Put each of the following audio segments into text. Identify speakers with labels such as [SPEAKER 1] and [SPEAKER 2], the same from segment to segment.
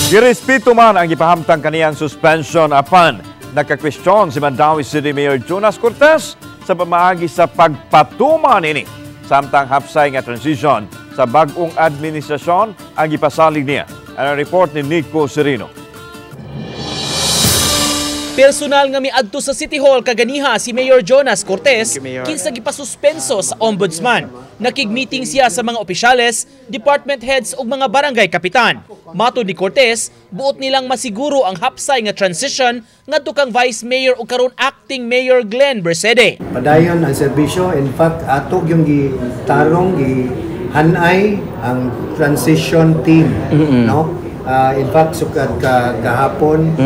[SPEAKER 1] Girespeto man ang ipahamtang kaniyang suspension apan nakakwestiyon si Mandawi City Mayor Jonas Cortez sa pamaagi sa pagpatuman ini samtang hapsay nga transition sa bagong administrasyon ang ipasalig niya. Ang report ni Nico Serino.
[SPEAKER 2] Personal nga miadto sa City Hall kaganiha si Mayor Jonas Cortez kinsa gipasuspenso sa ombudsman. Nakig-meeting siya sa mga opisyales, department heads ug mga barangay kapitan. Matod ni Cortez, buot nilang masiguro ang hapsay nga transition ngadto kang Vice Mayor ug karon Acting Mayor Glenn Bersede.
[SPEAKER 3] Padayon ang serbisyo, in fact ato yung gitarong gihanay ang transition team, no? In fact, sukat kahapon,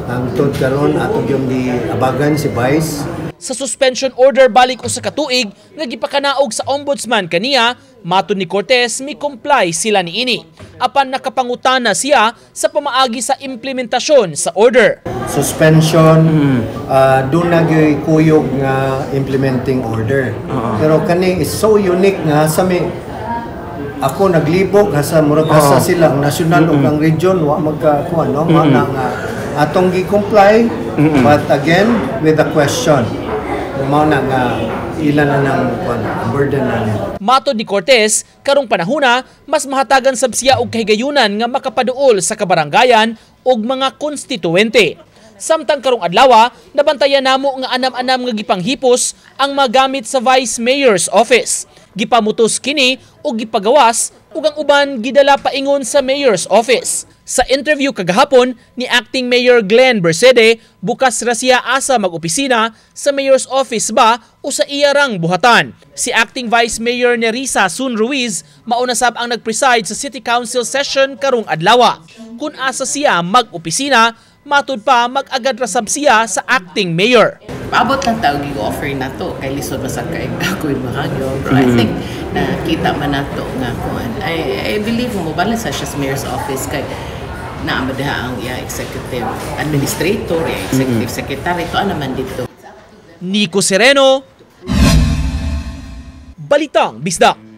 [SPEAKER 3] ang tod karon ato yung giabagan si Vice.
[SPEAKER 2] Sa suspension order balik usa ka tuig nga gipakanaog sa ombudsman kaniya, matod ni Cortez mi-comply sila niini. Apan nakapangutana siya sa pamaagi sa implementasyon sa order.
[SPEAKER 3] Suspension, doon nagkuyog nga implementing order. Pero kani is so unique nga sa ako naglibog sa murag sa silang national ug ang region wa magkakuan no nga atong gi-comply but again with a question mao na nga ilan na nang burden na niya.
[SPEAKER 2] Matod ni Cortez, karong panahona mas mahatagan sab siya og kahigayunan nga makapaduol sa kabarangayan ug mga konstituwente. Samtang karong adlaw nabantayan namo nga anam-anam nga gipanghipos ang magamit sa Vice Mayor's office. Gipamutos kini o gipagawas ug ang uban gidala paingon sa Mayor's office. Sa interview kagahapon ni Acting Mayor Glenn Bersede, bukas ra siya asa mag-opisina sa Mayor's office ba o sa iyarang buhatan. Si Acting Vice Mayor Nerissa Sun Ruiz mauna sab ang nagpreside sa City Council session karong adlaw. Kung asa siya mag-opisina, matud pa mag-agad ra sab siya sa Acting Mayor.
[SPEAKER 4] Paabot lang tawag yung offer na to kay lisod masag kay ako'y mahagyo. Pero I think nakita man na to nga kuan. I believe mo balance sa siya sa Mayor's office kay naamadaha ang executive administrator, executive secretary, to naman dito.
[SPEAKER 2] Nico Sereno, Balitang Bisdak.